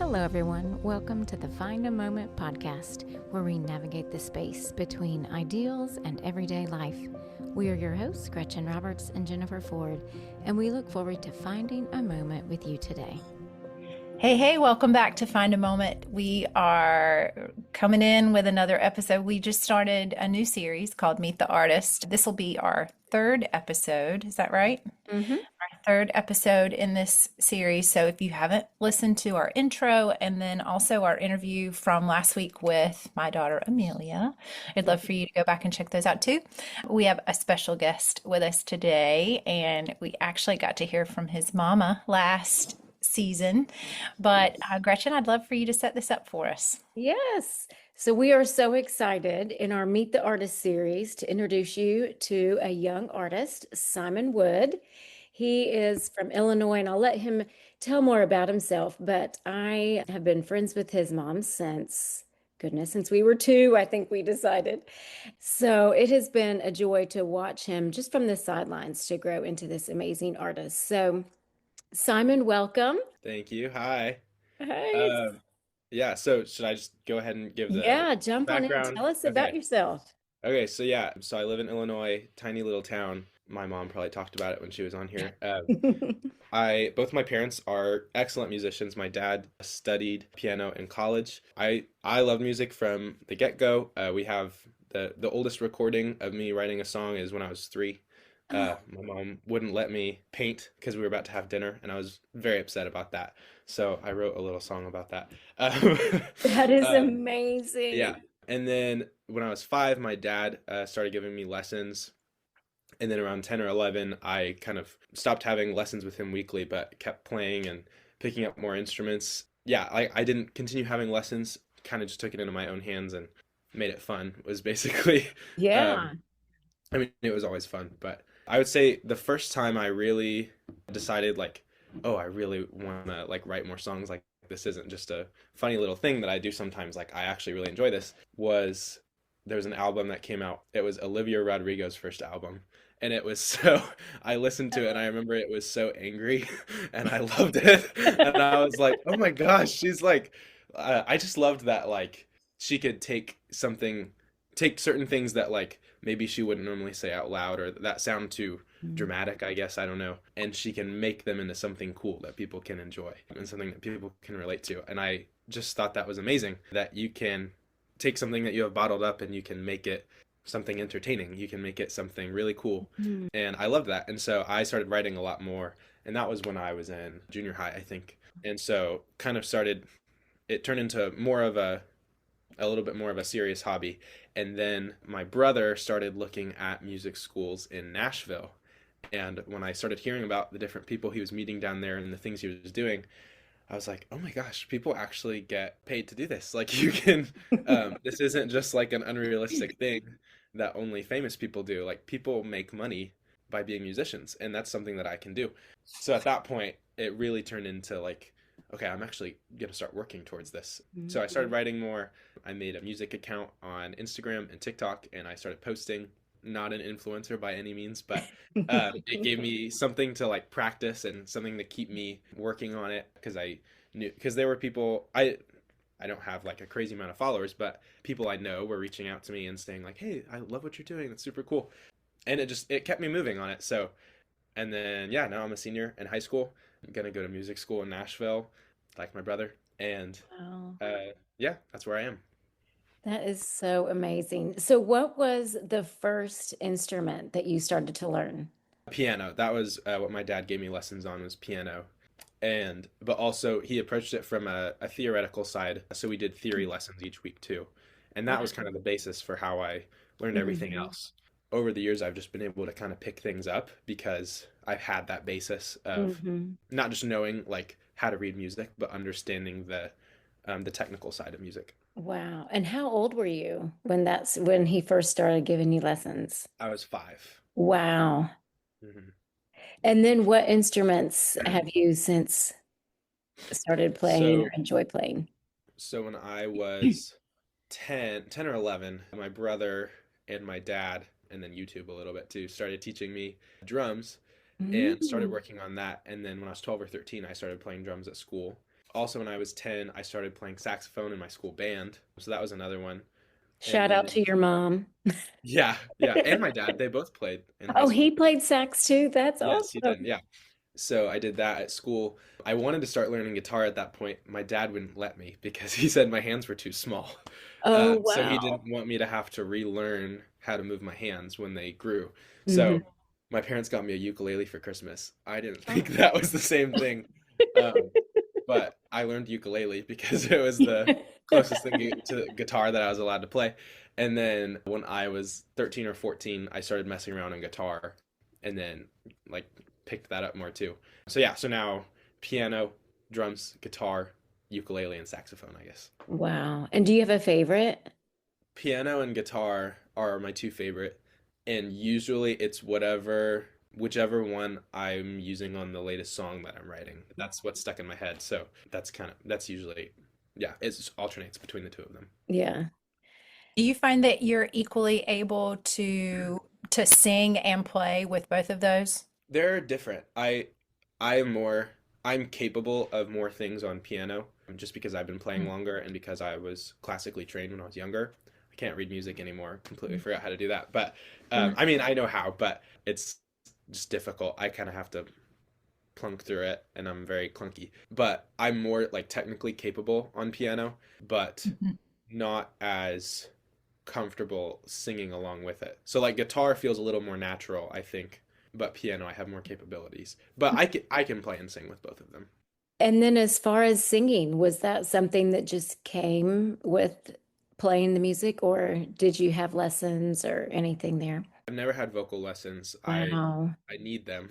Hello, everyone. Welcome to the Find a Moment podcast, where we navigate the space between ideals and everyday life. We are your hosts, Gretchen Roberts and Jennifer Ford, and we look forward to finding a moment with you today. Hey, welcome back to Find a Moment. We are coming in with another episode. We just started a new series called Meet the Artist. This will be our third episode. Is that right? Mm-hmm. Our third episode in this series. So if you haven't listened to our intro and then also our interview from last week with my daughter Amelia, I'd love for you to go back and check those out too. We have a special guest with us today, and we actually got to hear from his mama last season. But Gretchen, I'd love for you to set this up for us. Yes. So we are so excited in our Meet the Artist series to introduce you to a young artist, Simon Wood. He is from Illinois, and I'll let him tell more about himself, but I have been friends with his mom since we were two, I think we decided. So it has been a joy to watch him just from the sidelines to grow into this amazing artist. So Simon, welcome. Thank you. Hi. Hey. Um, yeah, so should I just go ahead and give the Yeah, jump on in. background? Tell us about Okay. yourself. Okay, so I live in Illinois, tiny little town. My mom probably talked about it when she was on here. Both my parents are excellent musicians. My dad studied piano in college. I love music from the get-go. We have the oldest recording of me writing a song is when I was 3. My mom wouldn't let me paint because we were about to have dinner, and I was very upset about that. So I wrote a little song about that. That is Um, amazing. yeah. And then when I was 5, my dad started giving me lessons. And then around 10 or 11, I kind of stopped having lessons with him weekly, but kept playing and picking up more instruments. Yeah, I didn't continue having lessons, kind of just took it into my own hands and made it fun, was basically, Yeah. um, I mean, it was always fun, but I would say the first time I really decided like, oh, I really want to like write more songs. Like this isn't just a funny little thing that I do sometimes. Like I actually really enjoy this. There was an album that came out. It was Olivia Rodrigo's first album. And it was so, I listened to it and I remember it was so angry and I loved it. And I was like, oh my gosh, she's like, I just loved that like she could take certain things that like maybe she wouldn't normally say out loud or that sound too dramatic, I guess, I don't know. And she can make them into something cool that people can enjoy and something that people can relate to. And I just thought that was amazing that you can take something that you have bottled up and you can make it something entertaining. You can make it something really cool. Mhm. And I loved that. And so I started writing a lot more. And that was when I was in junior high, I think. And so it turned into a little bit more of a serious hobby. And then my brother started looking at music schools in Nashville. And when I started hearing about the different people he was meeting down there and the things he was doing, I was like, oh my gosh, people actually get paid to do this. Like you can, this isn't just like an unrealistic thing that only famous people do. Like people make money by being musicians, and that's something that I can do. So at that point, it really turned into like, okay, I'm actually gonna start working towards this. So I started writing more. I made a music account on Instagram and TikTok, and I started posting. Not an influencer by any means, but it gave me something to like practice and something to keep me working on it because there were people I don't have like a crazy amount of followers, but people I know were reaching out to me and saying like, "Hey, I love what you're doing. That's super cool." And it kept me moving on it. So, and then yeah, now I'm a senior in high school. I'm gonna go to music school in Nashville, like my brother, and Wow. yeah, that's where I am. That is so amazing. So what was the first instrument that you started to learn? Piano. That was what my dad gave me lessons on was piano. But also he approached it from a theoretical side. So we did theory lessons each week too. And that Wow. was kind of the basis for how I learned everything Mhm. else. Over the years, I've just been able to kind of pick things up because I've had that basis of Mhm. not just knowing like how to read music, but understanding the technical side of music. Wow. And how old were you when he first started giving you lessons? I was 5. Wow. Mhm. And then what instruments have you since started playing or So, enjoy playing? so when I was 10 or 11, my brother and my dad, and then YouTube a little bit too, started teaching me drums and started Mm. working on that. And then when I was 12 or 13, I started playing drums at school. also when I was 10, I started playing saxophone in my school band. So that was another one. And Shout out to then, your mom. yeah, yeah. And my dad, they both played in high Oh, he school. played sax too. That's Yes, he did. awesome. Yeah. So I did that at school. I wanted to start learning guitar at that point. My dad wouldn't let me because he said my hands were too small. Oh, So he wow. didn't want me to have to relearn how to move my hands when they grew. Hmm. So my parents got me a ukulele for Christmas. I didn't think that was the same thing. Um, but I learned ukulele because it was the closest thing to guitar that I was allowed to play. And then when I was 13 or 14, I started messing around on guitar and then like picked that up more too. So yeah, so now piano, drums, guitar, ukulele, and saxophone, I guess. Wow. And do you have a favorite? Piano and guitar are my two favorite, and usually it's whichever one I'm using on the latest song that I'm writing. That's what's stuck in my head. So that's usually yeah, it alternates between the two of them. Yeah. Do you find that you're equally able to sing and play with both of those? They're different. I am more I'm capable of more things on piano just because I've been playing longer and because I was classically trained when I was younger. I can't read music anymore. Completely forgot how to do that. But Mm. I mean, I know how, but it's just difficult. I kind of have to plunk through it and I'm very clunky. But I'm more like technically capable on piano, but Mhm. not as comfortable singing along with it. So like guitar feels a little more natural, I think, but piano I have more capabilities. But I can play and sing with both of them. And then as far as singing, was that something that just came with playing the music, or did you have lessons or anything there? I've never had vocal lessons. Wow. I need them.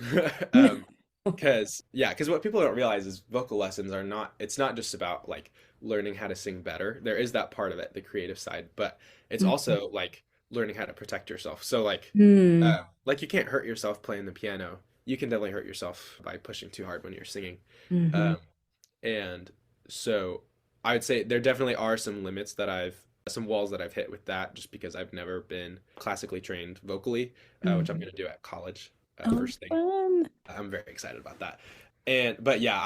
Because what people don't realize is vocal lessons are not, it's not just about like learning how to sing better. There is that part of it, the creative side, but it's also like learning how to protect yourself. So Mm-hmm. like you can't hurt yourself playing the piano. You can definitely hurt yourself by pushing too hard when you're singing. Hmm. Um, and so I would say there definitely are some walls that I've hit with that just because I've never been classically trained vocally, which I'm Hmm. going to do at college Oh, first thing. fun. I'm very excited about that. And but yeah,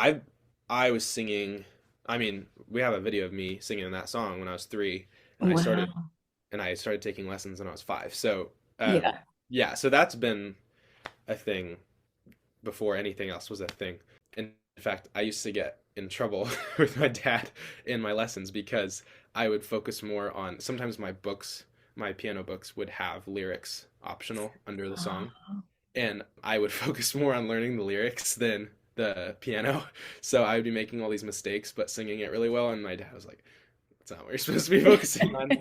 I was singing. I mean, we have a video of me singing that song when I was 3, and Wow. I started taking lessons when I was 5. So Yeah. yeah, so that's been a thing before anything else was a thing. In fact, I used to get in trouble with my dad in my lessons because I would focus more on sometimes my piano books would have lyrics optional under the song, Oh. and I would focus more on learning the lyrics than the piano. So I would be making all these mistakes but singing it really well, and my dad was like, "That's not what you're supposed to be focusing on."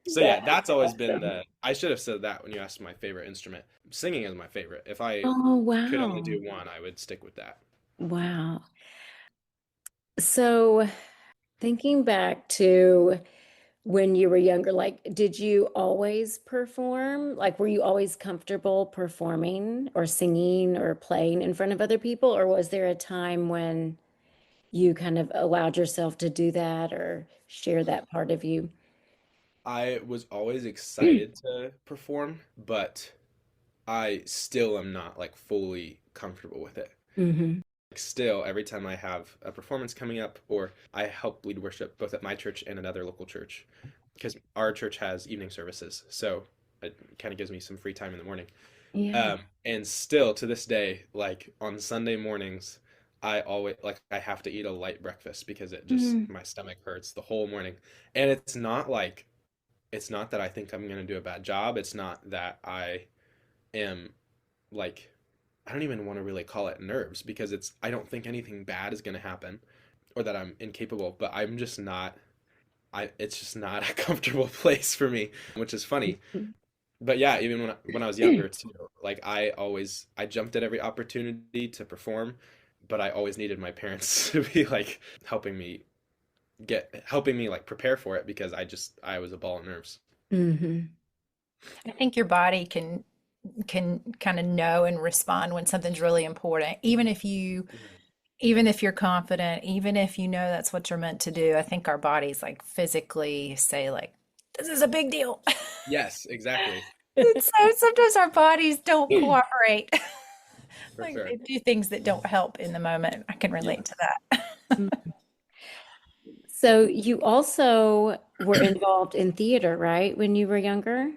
So yeah, That's that's always been awesome. the. I should have said that when you asked my favorite instrument. Singing is my favorite. If I Oh, could only wow. do one, I would stick with that. Wow. So thinking back to when you were younger, like, did you always perform? Like, were you always comfortable performing or singing or playing in front of other people? Or was there a time when you kind of allowed yourself to do that or share that part of you? I was always excited to perform, but I still am not like fully comfortable with it. Hmm. Like, still, every time I have a performance coming up, or I help lead worship both at my church and another local church, because our church has evening services, so it kind of gives me some free time in the morning. Yeah. And still to this day, like on Sunday mornings, I always like I have to eat a light breakfast because it just Mm. my stomach hurts the whole morning. And it's not that I think I'm gonna do a bad job. It's not that I am like I don't even want to really call it nerves because I don't think anything bad is gonna happen or that I'm incapable, but I'm just not I it's just not a comfortable place for me, which is funny. But yeah, even when I was younger too, like I jumped at every opportunity to perform, but I always needed my parents to be like helping me like prepare for it because I was a ball of nerves. Hmm. I think your body can kind of know and respond when something's really important, Mhm. even if you're confident, even if you know that's what you're meant to do. I think our bodies like physically say like, this is a big deal. Yes, exactly, And so sometimes our bodies don't cooperate. for Like sure. they do things that don't help in the moment. I can Yeah. relate to that. Mm. So you also were involved in theater, right, when you were younger?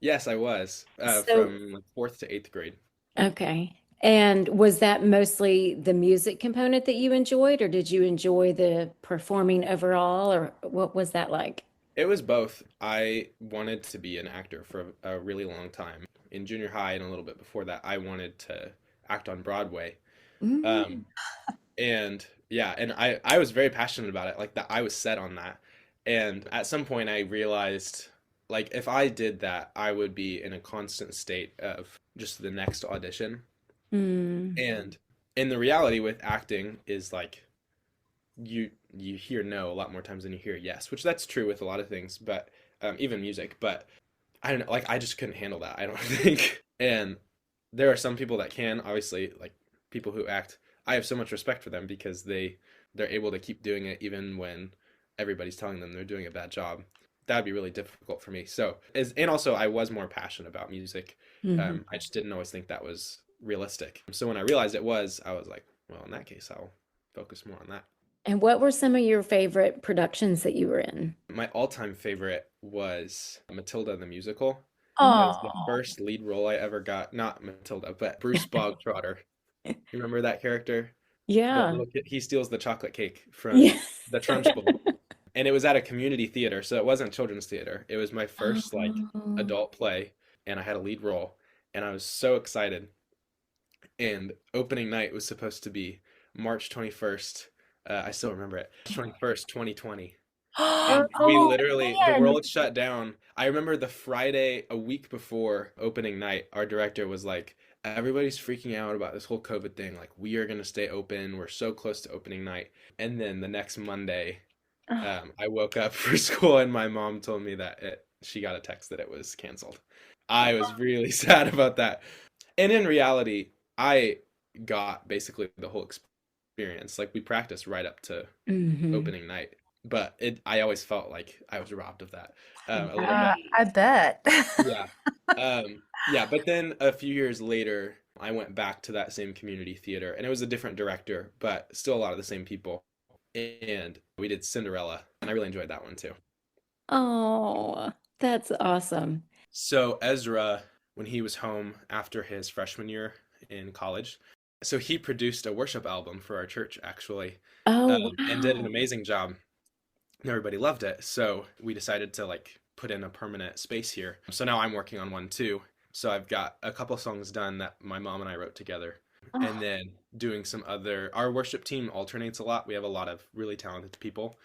Yes, I was So, from like fourth to eighth grade. okay. And was that mostly the music component that you enjoyed, or did you enjoy the performing overall, or what was that like? It was both. I wanted to be an actor for a really long time. In junior high and a little bit before that, I wanted to act on Broadway. Mm. Um, and yeah, and I was very passionate about it. Like that, I was set on that. And at some point, I realized, like, if I did that, I would be in a constant state of just the next audition. Mm. And in the reality with acting is like you hear no a lot more times than you hear yes, which that's true with a lot of things, but even music. But I don't know, like I just couldn't handle that. I don't think. And there are some people that can, obviously, like people who act. I have so much respect for them because they're able to keep doing it even when everybody's telling them they're doing a bad job. That'd be really difficult for me. So, and also I was more passionate about music. Mhm. I just didn't always think that was realistic. So when I realized it was, I was like, well, in that case, I'll focus more on that. And what were some of your favorite productions that you were in? My all-time favorite was Matilda the musical. It was the Oh, first lead role I ever got. Not Matilda, but Bruce Bogtrotter. You remember that character? The Yeah. little kid, he steals the chocolate cake from Yeah. the Trunchbull. And it was at a community theater, so it wasn't children's theater. It was my first like Oh. adult play, and I had a lead role, and I was so excited. And opening night was supposed to be March 21st. I still remember it. 21st, 2020. And we oh literally, the man. world shut down. I remember the Friday, a week before opening night, our director was like, everybody's freaking out about this whole COVID thing. Like, we are going to stay open. We're so close to opening night. And then the next Monday, Oh, I woke up for school and my mom told me that she got a text that it was canceled. I was really sad about that. And in reality, I got basically the whole experience. Like, we practiced right up to hmm. opening night, but I always felt like I was robbed of that a little bit. Right. I bet. Yeah. Yeah, but then a few years later, I went back to that same community theater and it was a different director, but still a lot of the same people. And we did Cinderella, and I really enjoyed that one too. Oh, that's awesome. So Ezra, when he was home after his freshman year in college, so he produced a worship album for our church actually, Oh, and did an wow. amazing job. And everybody loved it. So we decided to like put in a permanent space here. So now I'm working on one too. So I've got a couple songs done that my mom and I wrote together. And Oh, then doing some other, our worship team alternates a lot. We have a lot of really talented people.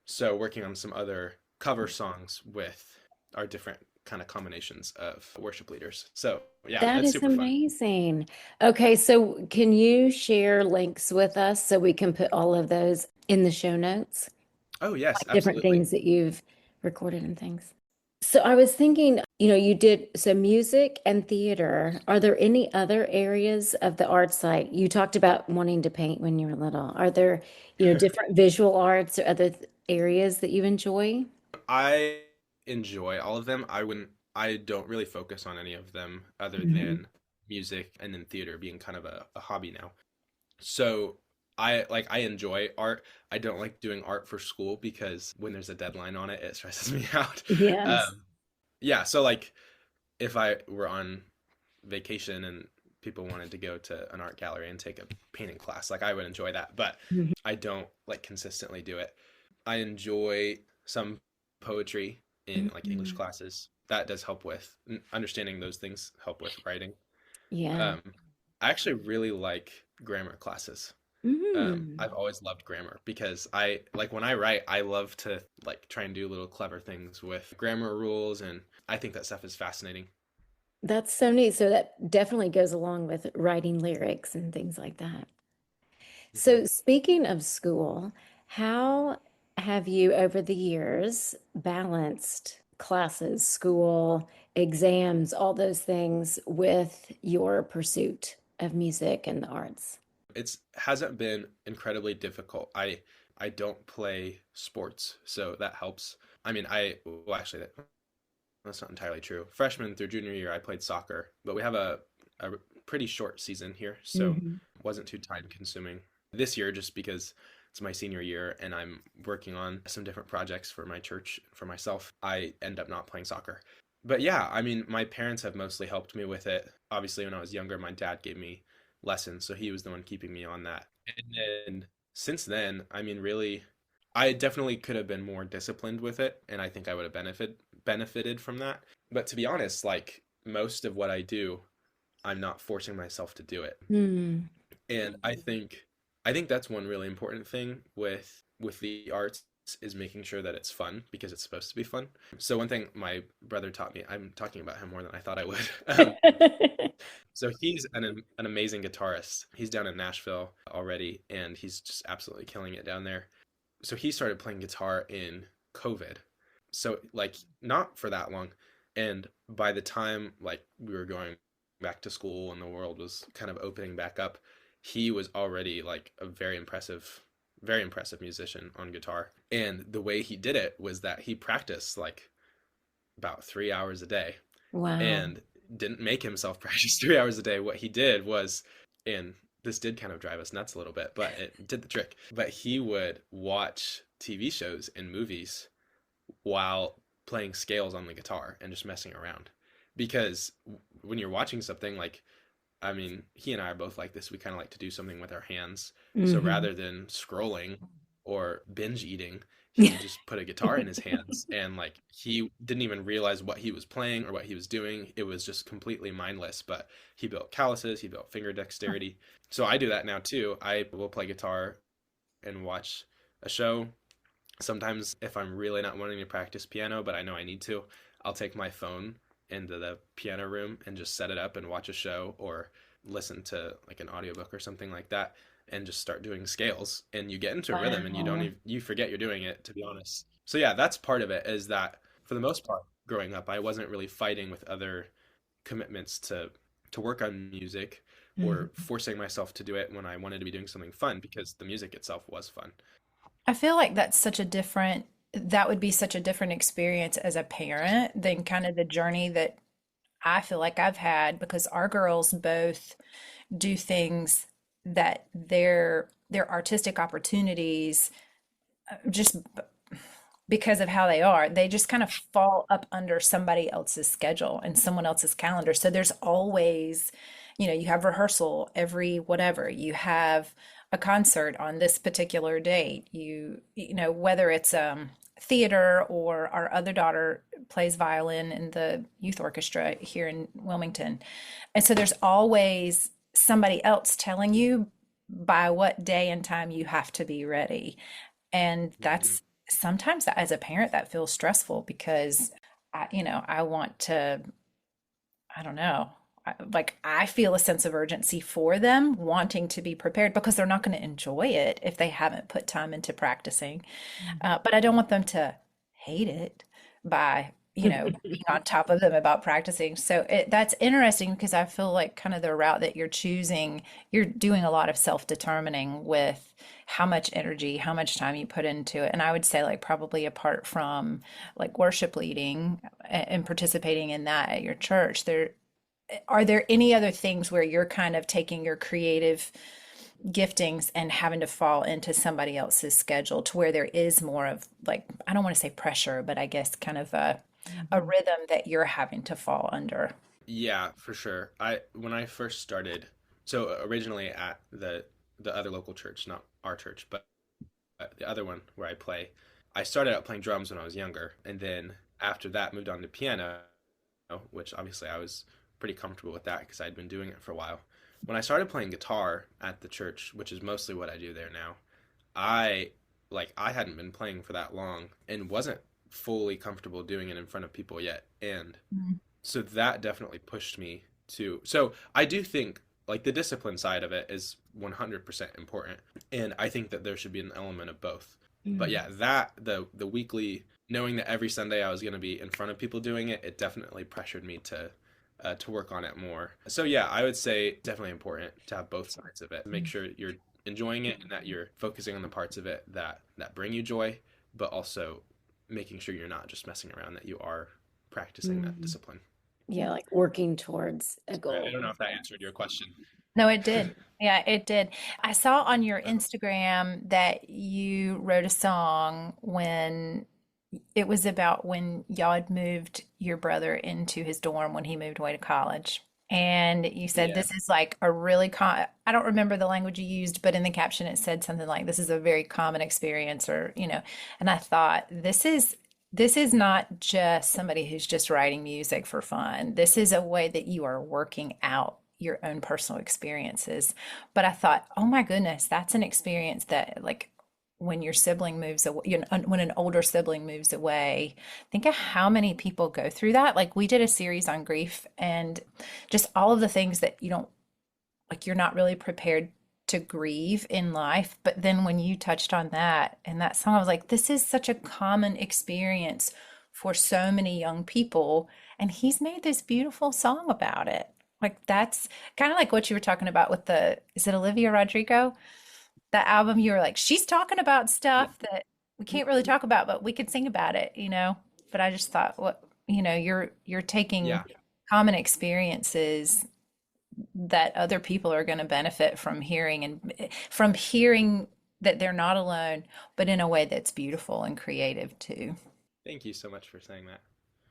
So working on some other cover songs with our different kind of combinations of worship leaders. So yeah, that that's is super fun. amazing. Okay, so can you share links with us so we can put all of those in the show notes? Oh yes, Like different absolutely. things that you've recorded and things. So I was thinking, you did so music and theater. Are there any other areas of the arts like you talked about wanting to paint when you were little? Are there, different visual arts or other areas that you enjoy? I enjoy all of them. I don't really focus on any of them other Mhm. than music and then theater being kind of a hobby now. So I enjoy art. I don't like doing art for school because when there's a deadline on it, it stresses me out. Yes. Um, yeah, so like if I were on vacation and people wanted to go to an art gallery and take a painting class, like I would enjoy that, but Mhm. I don't like consistently do it. I enjoy some poetry in like English Mhm. classes. That does help with understanding those things, help with writing. Yeah. Um, I actually really like grammar classes. Mm. I've always loved grammar because I like when I write, I love to like try and do little clever things with grammar rules, and I think that stuff is fascinating. That's so neat. So that definitely goes along with writing lyrics and things like that. Mhm. So, speaking of school, how have you over the years balanced classes, school, exams, all those things with your pursuit of music and the arts? It's hasn't been incredibly difficult. I don't play sports, so that helps. I mean, well actually that's not entirely true. Freshman through junior year, I played soccer, but we have a pretty short season here, so Hmm. it wasn't too time consuming. This year, just because it's my senior year and I'm working on some different projects for my church, for myself, I end up not playing soccer. But yeah, I mean, my parents have mostly helped me with it. Obviously, when I was younger, my dad gave me lessons, so he was the one keeping me on that. And then since then, I mean, really, I definitely could have been more disciplined with it, and I think I would have benefited from that. But to be honest, like most of what I do, I'm not forcing myself to do it. Mm. And I think that's one really important thing with the arts is making sure that it's fun because it's supposed to be fun. So one thing my brother taught me, I'm talking about him more than I thought I would. So he's an amazing guitarist. He's down in Nashville already, and he's just absolutely killing it down there. So he started playing guitar in COVID. So like not for that long. And by the time like we were going back to school and the world was kind of opening back up, he was already like a very impressive musician on guitar. And the way he did it was that he practiced like about 3 hours a day Wow. and didn't make himself practice 3 hours a day. What he did was, and this did kind of drive us nuts a little bit, but it did the trick. But he would watch TV shows and movies while playing scales on the guitar and just messing around. Because when you're watching something like, I mean, he and I are both like this. We kind of like to do something with our hands. So Hmm. rather than scrolling or binge eating, he would just put a guitar in his hands and like he didn't even realize what he was playing or what he was doing. It was just completely mindless, but he built calluses, he built finger dexterity. So I do that now too. I will play guitar and watch a show. Sometimes if I'm really not wanting to practice piano, but I know I need to, I'll take my phone into the piano room and just set it up and watch a show or listen to like an audiobook or something like that and just start doing scales and you get into a rhythm and you don't Wow. even you forget you're doing it, to be honest. So yeah, that's part of it, is that for the most part growing up I wasn't really fighting with other commitments to work on music or Mhm. forcing myself to do it when I wanted to be doing something fun because the music itself was fun. I feel like that would be such a different experience as a parent than kind of the journey that I feel like I've had because our girls both do things that their artistic opportunities just because of how they are, they just kind of fall up under somebody else's schedule and someone else's calendar. So there's always, you have rehearsal every whatever, you have a concert on this particular date. Whether it's theater or our other daughter plays violin in the youth orchestra here in Wilmington. And so there's always somebody else telling you by what day and time you have to be ready. And Mm-hmm. that's sometimes as a parent that feels stressful because I want to, I don't know. Like I feel a sense of urgency for them wanting to be prepared because they're not going to enjoy it if they haven't put time into practicing. But I don't want them to hate it by, being on top of them about practicing. So that's interesting because I feel like kind of the route that you're choosing, you're doing a lot of self-determining with how much energy, how much time you put into it. And I would say like probably apart from like worship leading and participating in that at your church, are there any other things where you're kind of taking your creative giftings and having to fall into somebody else's schedule to where there is more of like, I don't want to say pressure, but I guess kind of a Mhm. rhythm that you're having to fall under? Yeah, for sure. I when I first started, so originally at the other local church, not our church, but the other one where I play, I started out playing drums when I was younger, and then after that moved on to piano, which obviously I was pretty comfortable with that because I'd been doing it for a while. When I started playing guitar at the church, which is mostly what I do there now, I I hadn't been playing for that long and wasn't fully comfortable doing it in front of people yet. And Mhm. so that definitely pushed me to. So I do think like the discipline side of it is 100% important, and I think that there should be an element of both. But Mhm. yeah, that the weekly knowing that every Sunday I was going to be in front of people doing it, it definitely pressured me to work on it more. So yeah, I would say definitely important to have both sides of it. Make sure you're enjoying it and that you're focusing on the parts of it that bring you joy, but also making sure you're not just messing around, that you are practicing that Mhm. discipline. Yeah, like working towards a Sorry, I goal. don't know if that answered your question. No, it did. Yeah, it did. I saw on your Instagram that you wrote a song when it was about when y'all had moved your brother into his dorm when he moved away to college. And you said Yeah. this is like a really I don't remember the language you used, but in the caption it said something like this is a very common experience or, and I thought this is not just somebody who's just writing music for fun. This is a way that you are working out your own personal experiences. But I thought, oh my goodness, that's an experience that, like, when your sibling moves away, when an older sibling moves away, think of how many people go through that. Like, we did a series on grief and just all of the things that you don't, like, you're not really prepared to grieve in life. But then when you touched on that and that song, I was like, this is such a common experience for so many young people. And he's made this beautiful song about it. Like that's kind of like what you were talking about with is it Olivia Rodrigo? That album, you were like, she's talking about Yeah. stuff that we can't really talk about, but we could sing about it. But I just thought, you're taking Yeah. common experiences that other people are going to benefit from hearing and from hearing that they're not alone, but in a way that's beautiful and creative too. Thank you so much for saying that.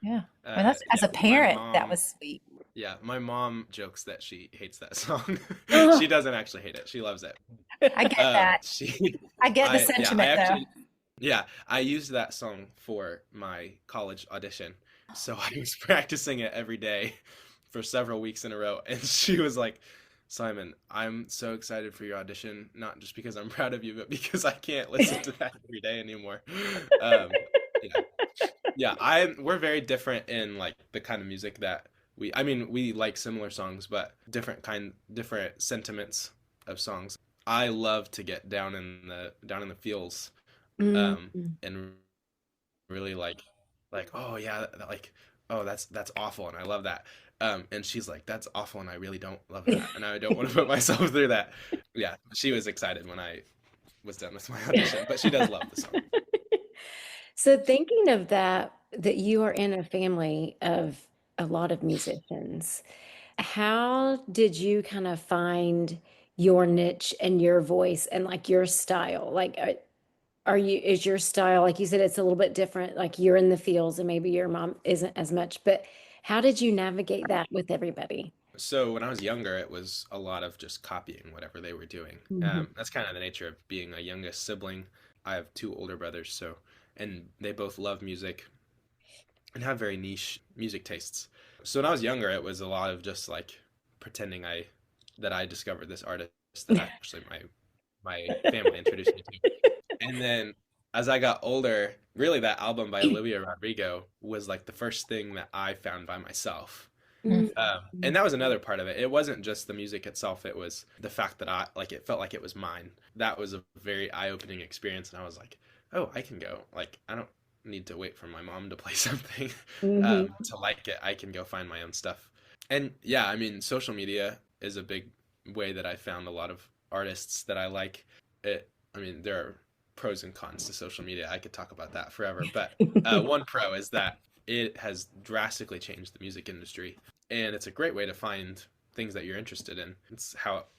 Yeah. Well, that's as Yeah, a my parent, that mom. was sweet. Yeah, my mom jokes that she hates that song. Oh, She doesn't actually hate it. She loves it. I get that. She, I get the I sentiment though. actually, yeah, I used that song for my college audition. So I was practicing it every day for several weeks in a row. And she was like, Simon, I'm so excited for your audition, not just because I'm proud of you, but because I can't listen to that every day anymore. Um, yeah, yeah, we're very different in like the kind of music that I mean, we like similar songs, but different sentiments of songs. I love to get down in the feels, mm, um, and really like, oh yeah, like, oh that's awful, and I love that. And she's like, that's awful, and I really don't love that, and I don't want to put myself through that. Yeah, she was excited when I was done with my audition, but she does love the song. So thinking of that, that you are in a family of a lot of musicians, how did you kind of find your niche and your voice and like your style? Like, is your style, like you said, it's a little bit different, like you're in the fields and maybe your mom isn't as much, but how did you navigate that with everybody? So when I was younger, it was a lot of just copying whatever they were doing. Hmm. That's kind of the nature of being a youngest sibling. I have two older brothers, so and they both love music and have very niche music tastes. So when I was younger, it was a lot of just like pretending I discovered this artist that actually my family introduced me to. And then as I got older, really that album by Olivia Rodrigo was like the first thing that I found by myself. And that was another part of it. It wasn't just the music itself, it was the fact that it felt like it was mine. That was a very eye-opening experience. And I was like, oh, I can go. Like, I don't need to wait for my mom to play something Hmm. to like it. I can go find my own stuff. And yeah, I mean, social media is a big way that I found a lot of artists that I like. I mean, there are pros and cons to social media. I could talk about that forever. But one pro is that it has drastically changed the music industry, and it's a great way to find things that you're interested in.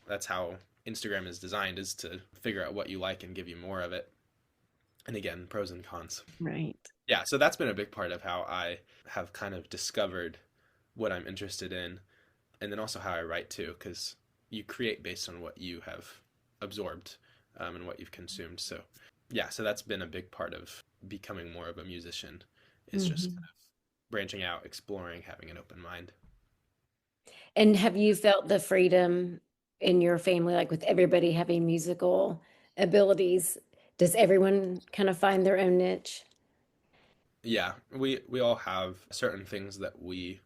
That's how Instagram is designed, is to figure out what you like and give you more of it. And again, pros and cons. Right. Yeah, so that's been a big part of how I have kind of discovered what I'm interested in, and then also how I write too, because you create based on what you have absorbed, and what you've consumed. So yeah, so that's been a big part of becoming more of a musician, is just Hmm. kind of branching out, exploring, having an open mind. And have you felt the freedom in your family, like with everybody having musical abilities? Does everyone kind of find their own niche? Yeah, we all have certain things that we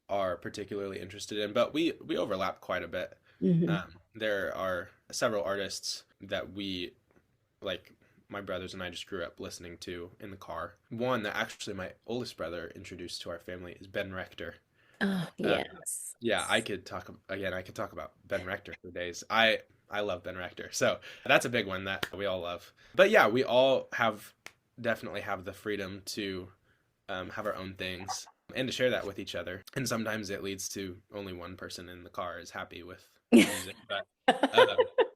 are particularly interested in, but we overlap quite a bit. Hmm. There are several artists that we like. My brothers and I just grew up listening to in the car. One that actually my oldest brother introduced to our family is Ben Rector. Oh, Um, yes. yeah, I could talk again. I could talk about Ben Rector for days. I love Ben Rector, so that's a big one that we all love. But yeah, we all definitely have the freedom to have our own things. and to share that with each other. And sometimes it leads to only one person in the car is happy with the music, but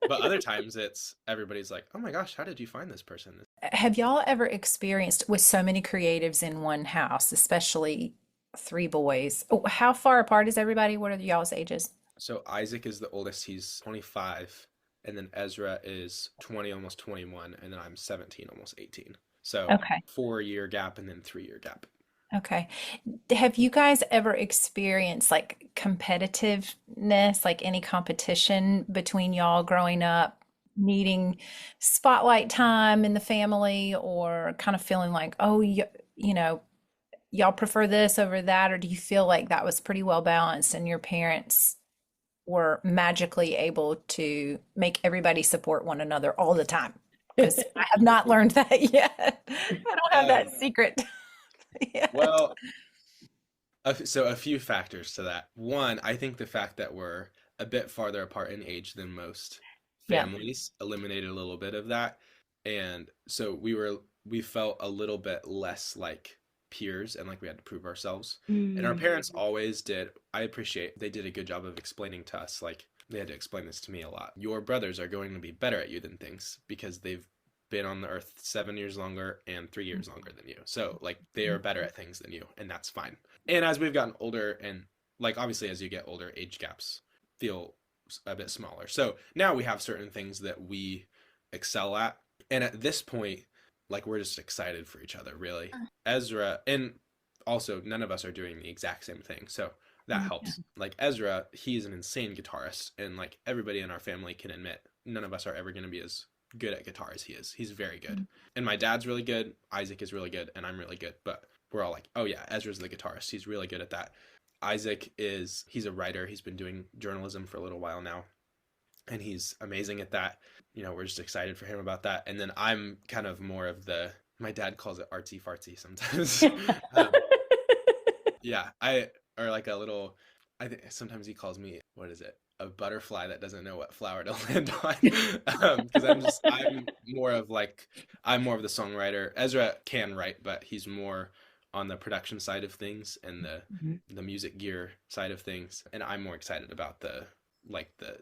other times it's everybody's like, "Oh my gosh, how did you find this person?" Have y'all ever experienced with so many creatives in one house, especially three boys? Oh, how far apart is everybody? What are y'all's ages? So Isaac is the oldest, he's 25, and then Ezra is 20, almost 21, and then I'm 17, almost 18. So Okay. 4 year gap and then 3 year gap. Okay. Have you guys ever experienced like competitiveness, like any competition between y'all growing up, needing spotlight time in the family, or kind of feeling like, oh, you know, y'all prefer this over that, or do you feel like that was pretty well balanced and your parents were magically able to make everybody support one another all the time? Because I have not learned that yet. I don't have that Um, secret yet. well, so a few factors to that. One, I think the fact that we're a bit farther apart in age than most Yeah. families eliminated a little bit of that. And so we felt a little bit less like peers and like we had to prove ourselves. And our Mm. parents always did, I appreciate they did a good job of explaining to us, like they had to explain this to me a lot. Your brothers are going to be better at you than things because they've been on the earth 7 years longer and 3 years longer than you. So like they are better at things than you, and that's fine. And as we've gotten older, and like obviously as you get older, age gaps feel a bit smaller. So now we have certain things that we excel at. And at this point, like we're just excited for each other, really. Ezra, and also none of us are doing the exact same thing. So that Yeah. helps. Like Ezra, he's an insane guitarist, and like everybody in our family can admit, none of us are ever going to be as good at guitar as he is. He's very good. And my dad's really good, Isaac is really good, and I'm really good. But we're all like, oh yeah, Ezra's the guitarist. He's really good at that. Isaac he's a writer. He's been doing journalism for a little while now, and he's amazing at that. We're just excited for him about that. And then I'm kind of more of my dad calls it artsy fartsy sometimes. um, yeah, or like a little, I think sometimes he calls me, what is it? A butterfly that doesn't know what flower to land on. Because I'm more of the songwriter. Ezra can write, but he's more on the production side of things and Mhm. the music gear side of things. And I'm more excited about the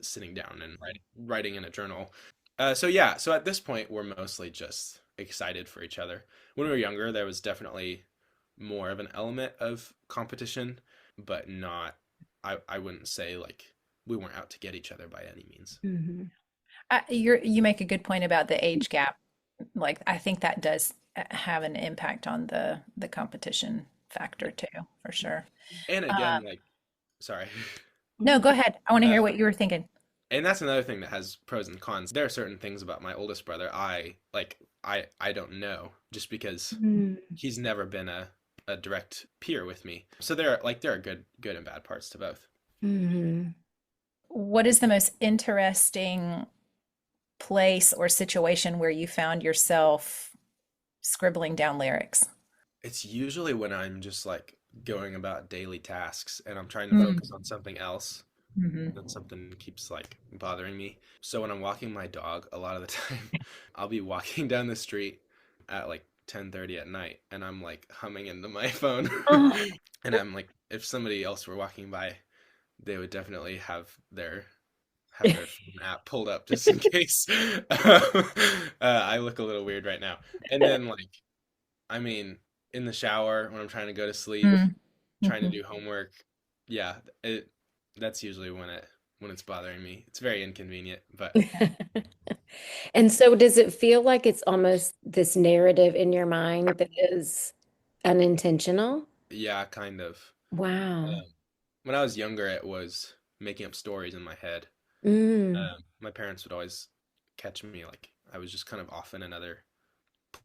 sitting down and writing in a journal. So yeah, so at this point we're mostly just excited for each other. When we were younger, there was definitely more of an element of competition, but not, I wouldn't say like we weren't out to get each other by any means. Mhm. You make a good point about the age gap. Like I think that does have an impact on the competition factor too, for sure. And Uh, again, like, sorry. no, go ahead. I want to Uh, hear what you were thinking. and that's another thing that has pros and cons. There are certain things about my oldest brother I don't know just because Mm. he's never been a direct peer with me. So there are good and bad parts to both. Mhm. What is the most interesting place or situation where you found yourself scribbling down lyrics? It's usually when I'm just like going about daily tasks and I'm trying to Mm. focus on something else, Mhm. and then something keeps like bothering me. So when I'm walking my dog, a lot of the time I'll be walking down the street at like 10:30 at night and I'm like humming into my phone. Oh. And I'm like, if somebody else were walking by, they would definitely have their phone app pulled up just in case. I look a little weird right now. And then like, I mean, in the shower when I'm trying to go to sleep, Mm. trying to Mhm. do homework, yeah, that's usually when it's bothering me. It's very inconvenient, but And so does it feel like it's almost this narrative in your mind that is unintentional? yeah, kind of. Wow. Um, when I was younger, it was making up stories in my head. Mm. My parents would always catch me like I was just kind of off in another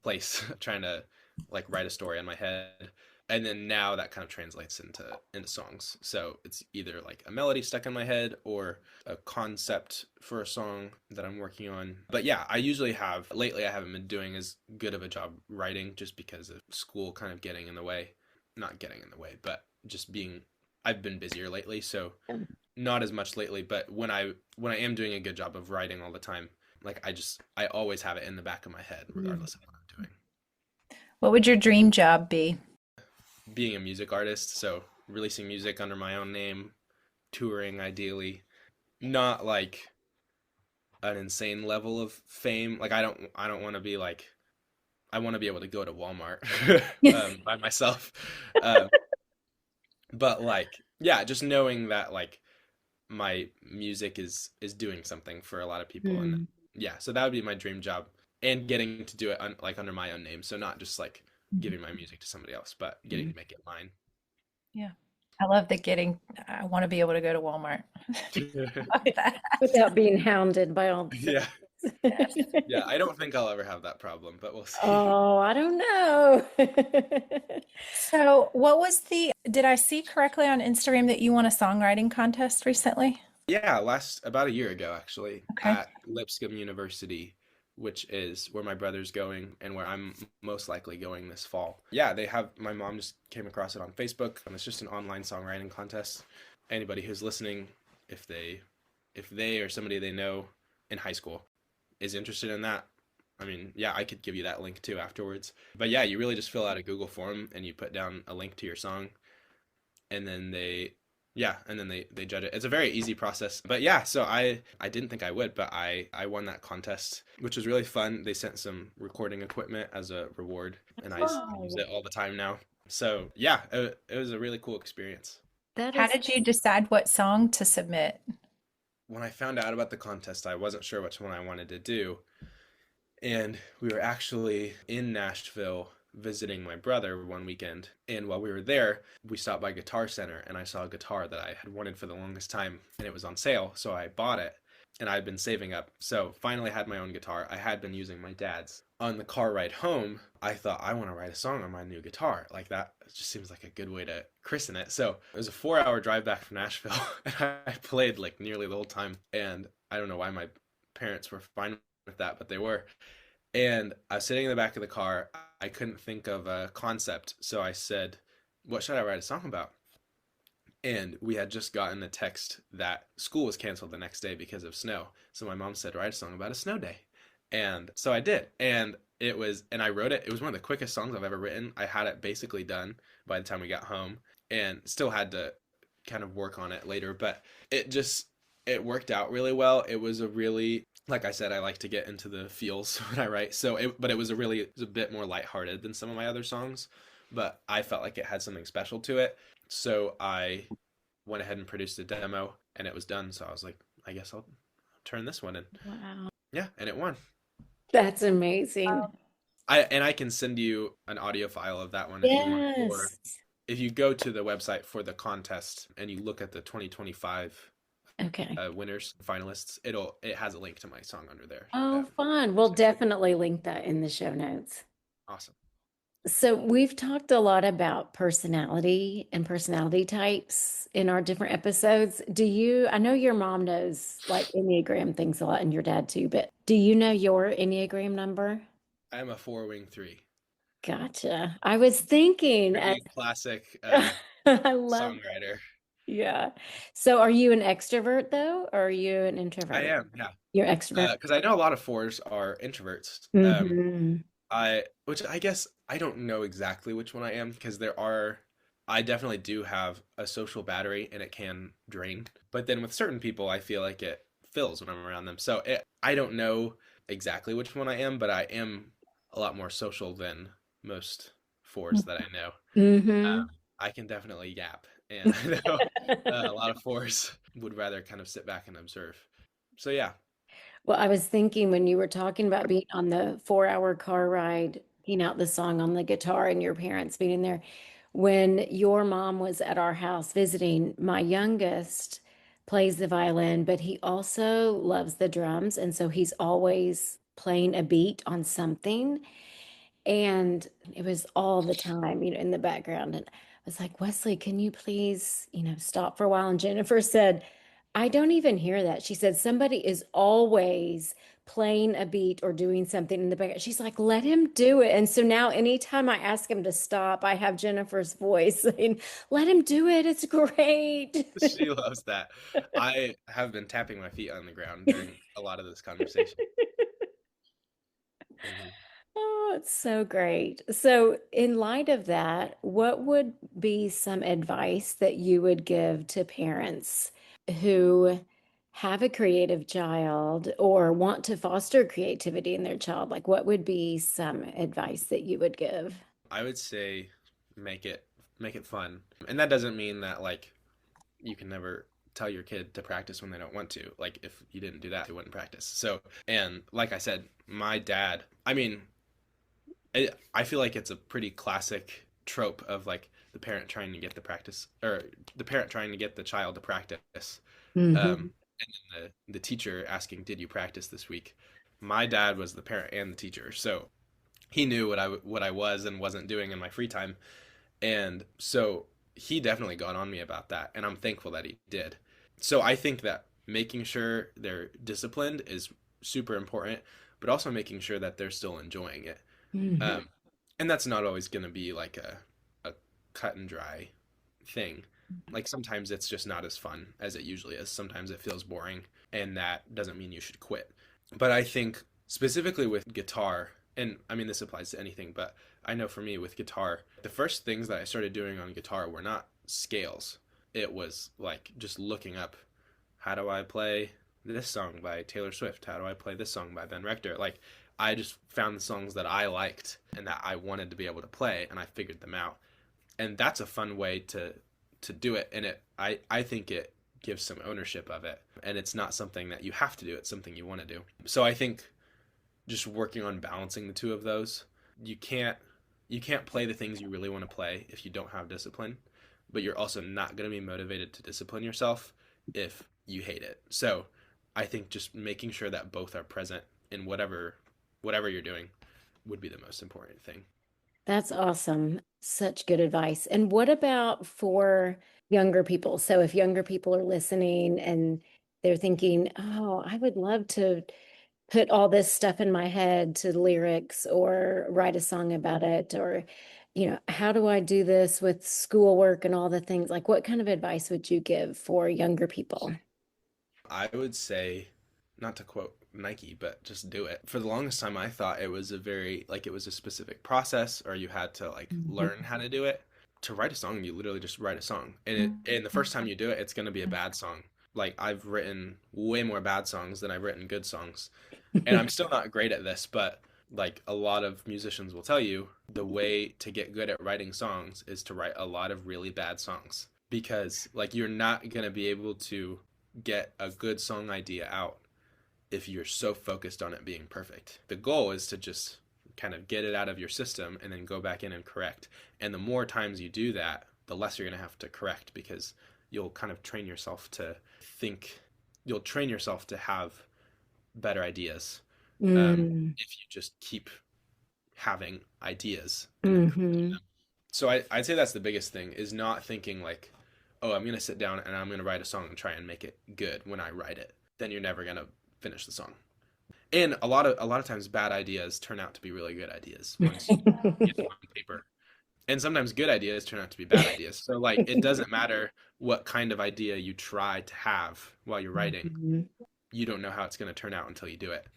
place trying to like write a story in my head. And then now that kind of translates into songs. So it's either like a melody stuck in my head or a concept for a song that I'm working on. But yeah, I usually have lately I haven't been doing as good of a job writing just because of school kind of getting in the way. Not getting in the way, but just being I've been busier lately, so not as much lately, but when I am doing a good job of writing all the time, like I always have it in the back of my head Mm. regardless of what I'm doing. What would your dream job be? being a music artist, so releasing music under my own name, touring ideally, not like an insane level of fame. Like I don't want to be like I want to be able to go to Walmart by myself. Um, but like yeah, just knowing that like my music is doing something for a lot of people, and Hmm. yeah, so that would be my dream job, and getting to do it like under my own name, so not just like giving my music to somebody else, but getting to make it mine. Yeah. I love the getting, I want to be able to go to Walmart. Love that. Without being hounded by all the Yeah, Yes. fans. yeah, I don't think I'll ever have that problem, but we'll see. Oh, I don't know. So, what was did I see correctly on Instagram that you won a songwriting contest recently? Yeah, last about a year ago actually, Okay. at Lipscomb University, which is where my brother's going and where I'm most likely going this fall. Yeah, they have my mom just came across it on Facebook, and it's just an online songwriting contest. Anybody who's listening, if they or somebody they know in high school is interested in that, I mean, yeah, I could give you that link too afterwards. But yeah, you really just fill out a Google form and you put down a link to your song, and then they judge it. It's a very easy process. But yeah, so I didn't think I would, but I won that contest, which was really fun. They sent some recording equipment as a reward, and I use Wow, it all the time now. So yeah, it was a really cool experience. that How is did you decide what song to submit? When I found out about the contest, I wasn't sure which one I wanted to do, and we were actually in Nashville visiting my brother one weekend. And while we were there, we stopped by Guitar Center, and I saw a guitar that I had wanted for the longest time, and it was on sale. So I bought it, and I'd been saving up. So finally, I had my own guitar. I had been using my dad's. On the car ride home, I thought I want to write a song on my new guitar. Like that just seems like a good way to christen it. So it was a 4 hour drive back from Nashville, and I played like nearly the whole time. And I don't know why my parents were fine with that, but they were. And I was sitting in the back of the car. I couldn't think of a concept. So I said, what should I write a song about? And we had just gotten a text that school was canceled the next day because of snow. So my mom said, write a song about a snow day. And so I did. And I wrote it. It was one of the quickest songs I've ever written. I had it basically done by the time we got home, and still had to kind of work on it later. But it worked out really well. It was a really, like I said, I like to get into the feels when I write. But it was a bit more lighthearted than some of my other songs. But I felt like it had something special to it. So I went ahead and produced a demo, and it was done. So I was like, I guess I'll turn this one in. wow. Yeah, and it won. That's amazing. I can send you an audio file of that one if you want. Or Yes. if you go to the website for the contest and you look at the 2025 Okay. winners, finalists, it has a link to my song under there. Oh, fun. We'll definitely link that in the show notes. Awesome. So we've talked a lot about personality and personality types in our different episodes. I know your mom knows like Enneagram things a lot and your dad too, but do you know your Enneagram number? I'm a four wing three. Gotcha. I was thinking as Pretty classic I love that. songwriter. Yeah. So are you an extrovert though, or are you an I introvert? am, yeah. You're extrovert. Because I know a lot of fours are introverts. Hmm. Which I guess I don't know exactly which one I am, because I definitely do have a social battery and it can drain. But then with certain people, I feel like it fills when I'm around them. I don't know exactly which one I am, but I am a lot more social than most fours that I know. Hmm. I can definitely yap, and I know a lot of fours would rather kind of sit back and observe. So yeah, Well, I was thinking when you were talking about being on the 4 hour car ride, out the song on the guitar and your parents being there, when your mom was at our house visiting, my youngest plays the violin, but he also loves the drums. And so he's always playing a beat on something. And it was all the time, in the background. And I was like, Wesley, can you please, stop for a while? And Jennifer said, I don't even hear that. She said, somebody is always playing a beat or doing something in the background. She's like, let him do it. And so now anytime I ask him to stop, I have Jennifer's voice saying, let him do it. It's great. she loves that. I have been tapping my feet on the ground during a lot of this conversation. Hmm. Oh, it's so great. So, in light of that, what would be some advice that you would give to parents who have a creative child or want to foster creativity in their child? Like, what would be some advice that you would give? I would say make it make it fun. And that doesn't mean that like you can never tell your kid to practice when they don't want to. Like if you didn't do that, they wouldn't practice. So, and like I said, my dad, I mean, I feel like it's a pretty classic trope of like the parent trying to get the practice or the parent trying to get the child to practice. Hmm. And then the teacher asking, "Did you practice this week?" My dad was the parent and the teacher, so he knew what I was and wasn't doing in my free time, and so he definitely got on me about that, and I'm thankful that he did. So I think that making sure they're disciplined is super important, but also making sure that they're still enjoying it. Hmm. Um, and that's not always going to be like a cut and dry thing. Like sometimes it's just not as fun as it usually is. Sometimes it feels boring, and that doesn't mean you should quit. But I think specifically with guitar, and I mean this applies to anything, but I know for me with guitar, the first things that I started doing on guitar were not scales. It was like just looking up how do I play this song by Taylor Swift? How do I play this song by Ben Rector? Like I just found the songs that I liked and that I wanted to be able to play and I figured them out. And that's a fun way to do it, and I think it gives some ownership of it, and it's not something that you have to do, it's something you want to do. So I think just working on balancing the two of those, you can't you can't play the things you really want to play if you don't have discipline, but you're also not going to be motivated to discipline yourself if you hate it. So I think just making sure that both are present in whatever you're doing would be the most important thing. That's awesome. Such good advice. And what about for younger people? So if younger people are listening and they're thinking, oh, I would love to put all this stuff in my head to lyrics or write a song about it, or, how do I do this with schoolwork and all the things? Like, what kind of advice would you give for younger people? I would say, not to quote Nike, but just do it. For the longest time, I thought it was a very, like, it was a specific process or you had to, like, learn how to do it. To write a song, you literally just write a song. And the first time you do it, it's going to be a bad song. Like, I've written way more bad songs than I've written good songs. And I'm still not great at this, but like a lot of musicians will tell you, the way to get good at writing songs is to write a lot of really bad songs because like you're not going to be able to get a good song idea out if you're so focused on it being perfect. The goal is to just kind of get it out of your system and then go back in and correct. And the more times you do that, the less you're going to have to correct because you'll kind of train yourself to think, you'll train yourself to have better ideas Mm, if you just keep having ideas and then hmm. so I'd say that's the biggest thing is not thinking like, oh, I'm gonna sit down and I'm gonna write a song and try and make it good when I write it. Then you're never gonna finish the song. And a lot of times bad ideas turn out to be really good ideas once you get them on paper. And sometimes good ideas turn out to be bad ideas. So like it doesn't matter what kind of idea you try to have while you're writing. Mhm. You don't know how it's gonna turn out until you do it.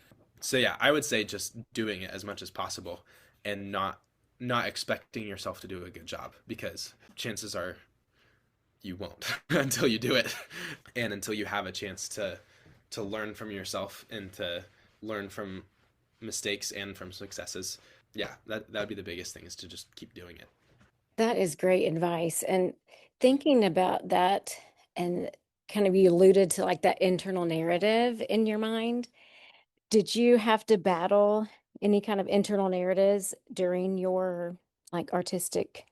So yeah, I would say just doing it as much as possible and not expecting yourself to do a good job because chances are you won't until you do it and until you have a chance to learn from yourself and to learn from mistakes and from successes. Yeah, that'd be the biggest thing is to just keep doing it. That is great advice. And thinking about that, and kind of you alluded to like that internal narrative in your mind. Did you have to battle any kind of internal narratives during your like artistic,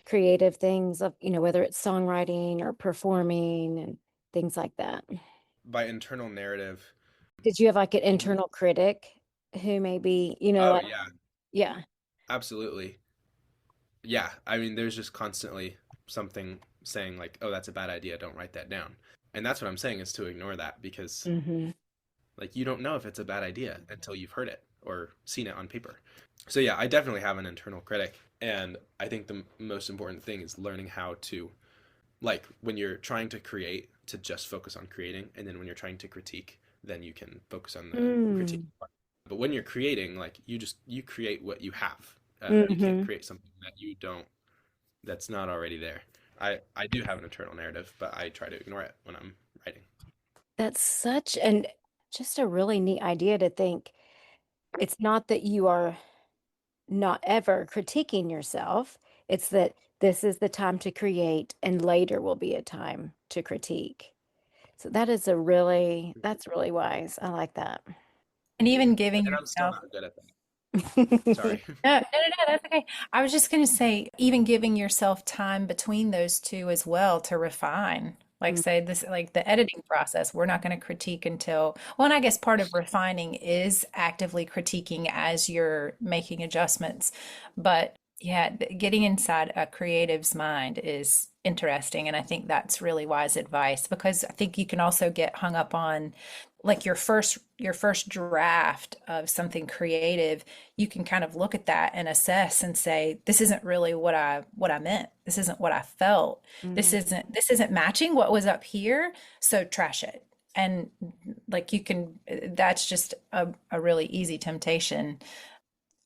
creative things of, whether it's songwriting or performing and things like that? By internal narrative, Did you have like an you mean, internal critic who maybe, oh like, yeah, yeah. absolutely. Yeah, I mean, there's just constantly something saying like, "Oh, that's a bad idea. Don't write that down." And that's what I'm saying is to ignore that because Hmm. like you don't know if it's a bad idea until you've heard it or seen it on paper. So yeah, I definitely have an internal critic, and I think the most important thing is learning how to like when you're trying to create to just focus on creating, and then when you're trying to critique, then you can focus on the critique Mm. part. But when you're creating, like you create what you have. You can't Hmm. create something that you don't that's not already there. I do have an internal narrative, but I try to ignore it when I'm writing. That's such an just a really neat idea to think. It's not that you are not ever critiquing yourself. It's that this is the time to create and later will be a time to critique. So that's really wise. I like that. And Yeah, even giving and I'm still yourself not good at that. Sorry. no, that's okay. I was just going to say, even giving yourself time between those two as well to refine. Like, say, this, like the editing process, we're not going to critique until, well, and I guess part of refining is actively critiquing as you're making adjustments. But yeah, getting inside a creative's mind is interesting. And I think that's really wise advice because I think you can also get hung up on like your first draft of something creative. You can kind of look at that and assess and say, this isn't really what I meant. This isn't what I felt. This Mm. isn't matching what was up here, so trash it. And like you can, that's just a really easy temptation.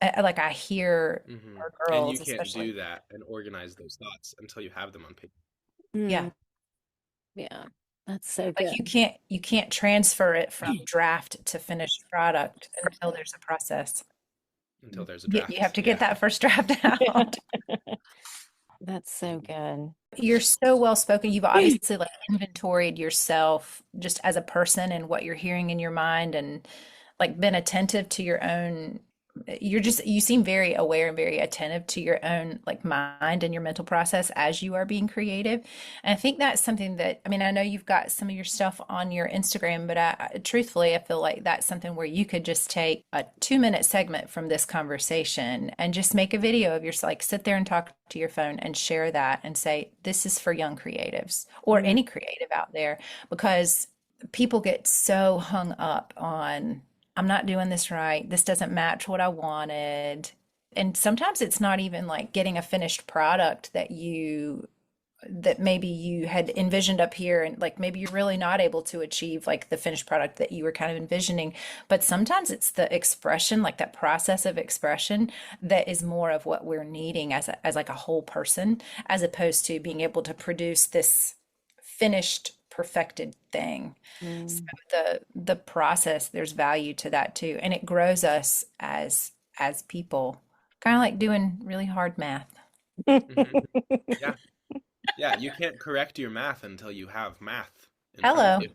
Like I hear Hmm. our And you girls can't especially. do that and organize those thoughts until you have them on paper, Yeah. Mm. Yeah, that's so Like good. you can't transfer it from draft to finished product until there's a process. until there's a You have draft. to get Yeah. that first draft out. That's so good. You're so well spoken. You've obviously like inventoried yourself just as a person and what you're hearing in your mind and like been attentive to your own. You seem very aware and very attentive to your own like mind and your mental process as you are being creative. And I think that's something that, I mean, I know you've got some of your stuff on your Instagram, but truthfully, I feel like that's something where you could just take a 2-minute segment from this conversation and just make a video of yourself, like sit there and talk to your phone and share that and say, this is for young creatives or Mm. any creative out there, because people get so hung up on, I'm not doing this right. This doesn't match what I wanted. And sometimes it's not even like getting a finished product that maybe you had envisioned up here, and like maybe you're really not able to achieve like the finished product that you were kind of envisioning. But sometimes it's the expression, like that process of expression, that is more of what we're needing as like a whole person, as opposed to being able to produce this finished perfected thing. So Mm. the process, there's value to that too, and it grows us as people, kind of like doing really hard math. Hmm. Yeah. Yeah. You can't correct your math until you have math in front of Hello. you.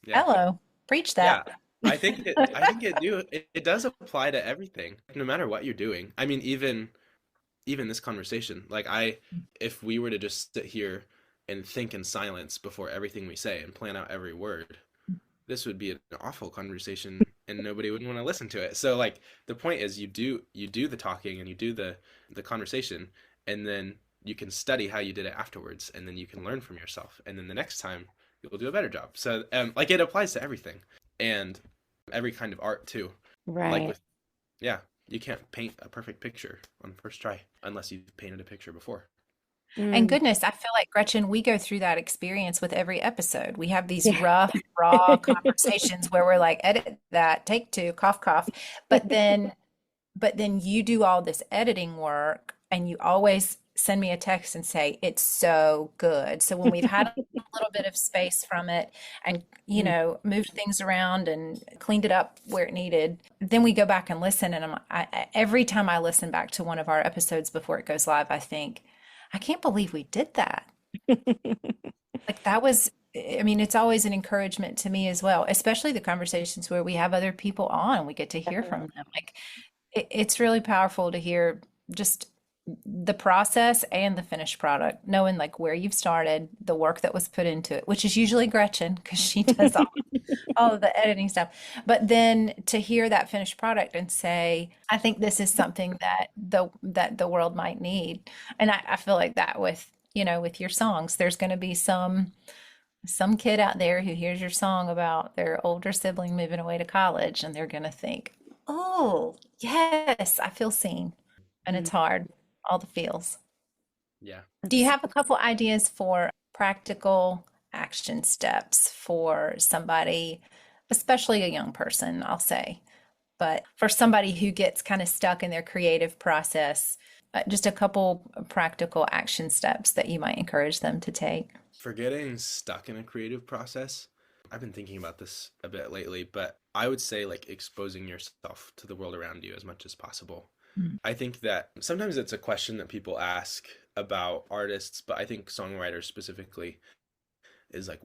Yeah. Hello. Preach Yeah. that. I think it does apply to everything, no matter what you're doing. I mean, even this conversation, like if we were to just sit here and think in silence before everything we say and plan out every word, this would be an awful conversation and nobody would want to listen to it. So like the point is you do the talking and you do the conversation, and then you can study how you did it afterwards, and then you can learn from yourself, and then the next time you'll do a better job. So like it applies to everything and every kind of art too. Like Right. with yeah, you can't paint a perfect picture on first try unless you've painted a picture before. And Mm. goodness, I feel like Gretchen, we go through that experience with every episode. We have these Yeah. rough, raw conversations where we're like, edit that, take two, cough, cough. But then But then you do all this editing work and you always send me a text and say, it's so good. So when we've had a little bit of space from it and, Mm. moved things around and cleaned it up where it needed, then we go back and listen. And every time I listen back to one of our episodes before it goes live, I think, I can't believe we did that. Like that was, I mean, it's always an encouragement to me as well, especially the conversations where we have other people on and we get to hear from them. Like it's really powerful to hear just the process and the finished product, knowing like where you've started, the work that was put into it, which is usually Gretchen because she does all of the editing stuff. But then to hear that finished product and say, I think this is something that the world might need. And I feel like that with your songs, there's going to be some kid out there who hears your song about their older sibling moving away to college and they're going to think, oh, yes, I feel seen. And Mm. it's hard, all the feels. Yeah. Do you That's have a couple ideas for practical action steps for somebody, especially a young person, I'll say? But for somebody who gets kind of stuck in their creative process, just a couple practical action steps that you might encourage them to take. For getting stuck in a creative process, I've been thinking about this a bit lately, but I would say like exposing yourself to the world around you as much as possible. Mm. I think that sometimes it's a question that people ask about artists, but I think songwriters specifically is like,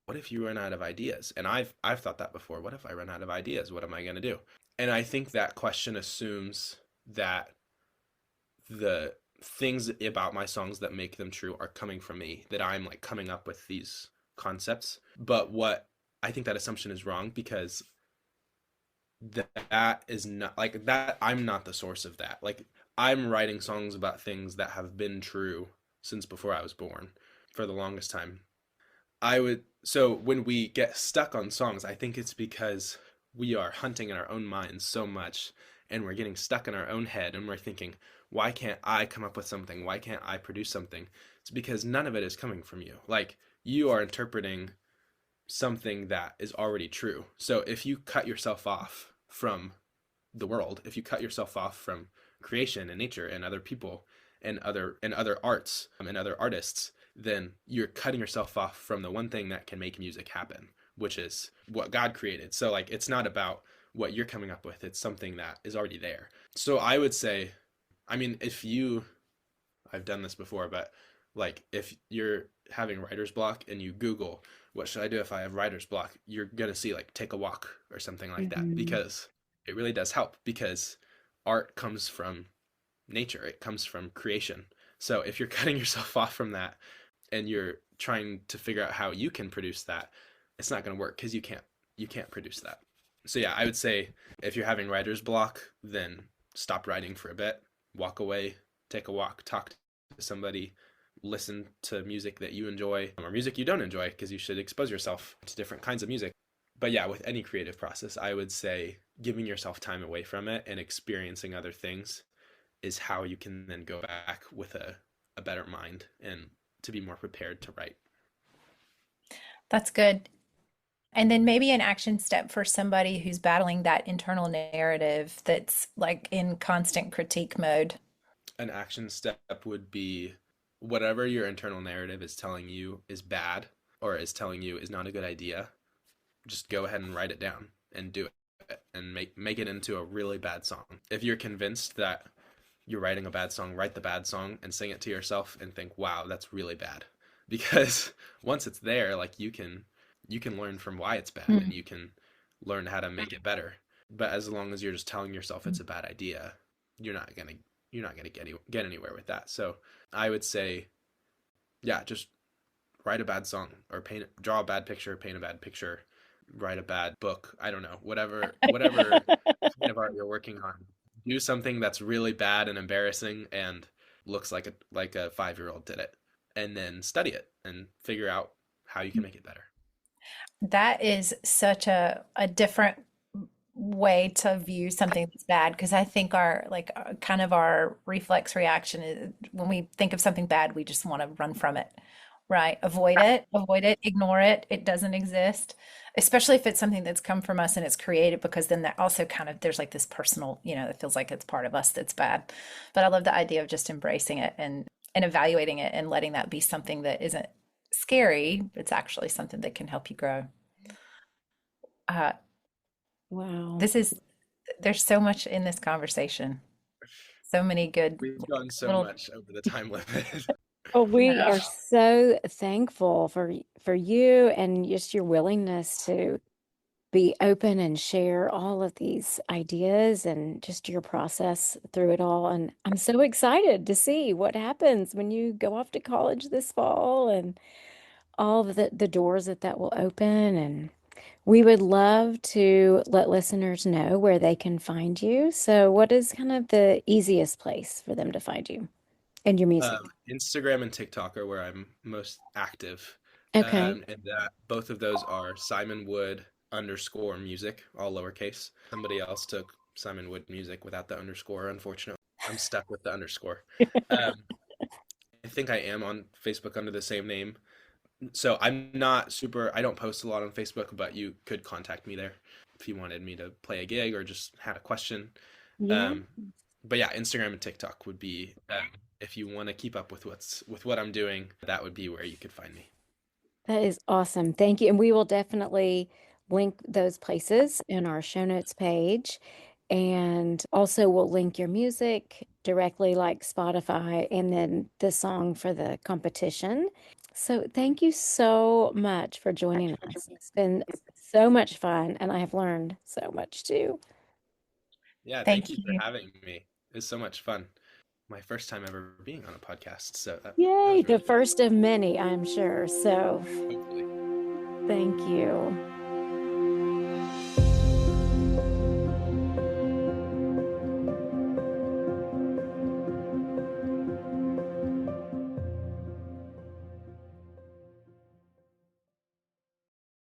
what if you run out of ideas? And I've thought that before. What if I run out of ideas? What am I going to do? And I think that question assumes that the things about my songs that make them true are coming from me, that I'm like coming up with these concepts. But what I think that assumption is wrong, because that is not like that. I'm not the source of that. Like, I'm writing songs about things that have been true since before I was born for the longest time. So when we get stuck on songs, I think it's because we are hunting in our own minds so much, and we're getting stuck in our own head, and we're thinking, why can't I come up with something? Why can't I produce something? It's because none of it is coming from you. Like, you are interpreting something that is already true. So if you cut yourself off from the world, if you cut yourself off from creation and nature and other people and other arts and other artists, then you're cutting yourself off from the one thing that can make music happen, which is what God created. So like, it's not about what you're coming up with, it's something that is already there. So I would say, I mean, I've done this before, but like, if you're having writer's block and you Google, what should I do if I have writer's block? You're going to see like, take a walk or something like that, Mhm. because it really does help, because art comes from nature. It comes from creation. So if you're cutting yourself off from that and you're trying to figure out how you can produce that, it's not going to work, because you can't produce that. So yeah, I would say if you're having writer's block, then stop writing for a bit, walk away, take a walk, talk to somebody, listen to music that you enjoy or music you don't enjoy, because you should expose yourself to different kinds of music. But yeah, with any creative process, I would say giving yourself time away from it and experiencing other things is how you can then go back with a better mind and to be more prepared to write. That's good. And then maybe an action step for somebody who's battling that internal narrative that's like in constant critique mode. An action step would be whatever your internal narrative is telling you is bad or is telling you is not a good idea, just go ahead and write it down and do it and make it into a really bad song. If you're convinced that you're writing a bad song, write the bad song and sing it to yourself and think, wow, that's really bad. Because once it's there, like, you can learn from why it's bad and Mm. you can learn how to make it better. But as long as you're just telling yourself it's a bad idea, you're not gonna get anywhere with that. So I would say, yeah, just write a bad song or draw a bad picture, paint a bad picture, write a bad book. I don't know, whatever kind of art you're working on. Do something that's really bad and embarrassing and looks like a 5-year-old did it, and then study it and figure out how you can make it better. That is such a different way to view something that's bad, because I think our like kind of our reflex reaction is when we think of something bad, we just want to run from it, right? Avoid it, ignore it. It doesn't exist, especially if it's something that's come from us and it's created, because then that also kind of there's like this personal, it feels like it's part of us that's bad. But I love the idea of just embracing it and evaluating it and letting that be something that isn't scary. It's actually something that can help you grow. Uh, Wow. this is there's so much in this conversation. So many good We've gone so little, much over the time limit. Well, we uh, are so thankful for you and just your willingness to be open and share all of these ideas and just your process through it all. And I'm so excited to see what happens when you go off to college this fall and all of the doors that will open. And we would love to let listeners know where they can find you. So, what is kind of the easiest place for them to find you and your music? Instagram and TikTok are where I'm most active. Okay. And both of those are Simon Wood underscore music, all lowercase. Somebody else took Simon Wood music without the underscore, unfortunately. I'm stuck with the underscore. Um, I think I am on Facebook under the same name. So I'm not super, I don't post a lot on Facebook, but you could contact me there if you wanted me to play a gig or just had a question. Yeah. Um, but yeah, Instagram and TikTok would be, if you want to keep up with what I'm doing, that would be where you could find me. That is awesome. Thank you. And we will definitely link those places in our show notes page. And also, we'll link your music directly, like Spotify, and then the song for the competition. So, thank you so much for joining us. It's been so much fun, and I have learned so much too. Yeah, thank Thank you for you. having me. It was so much fun. My first time ever being on a podcast, so that Yay, was the really first of many, I'm sure. So, hopefully. thank you.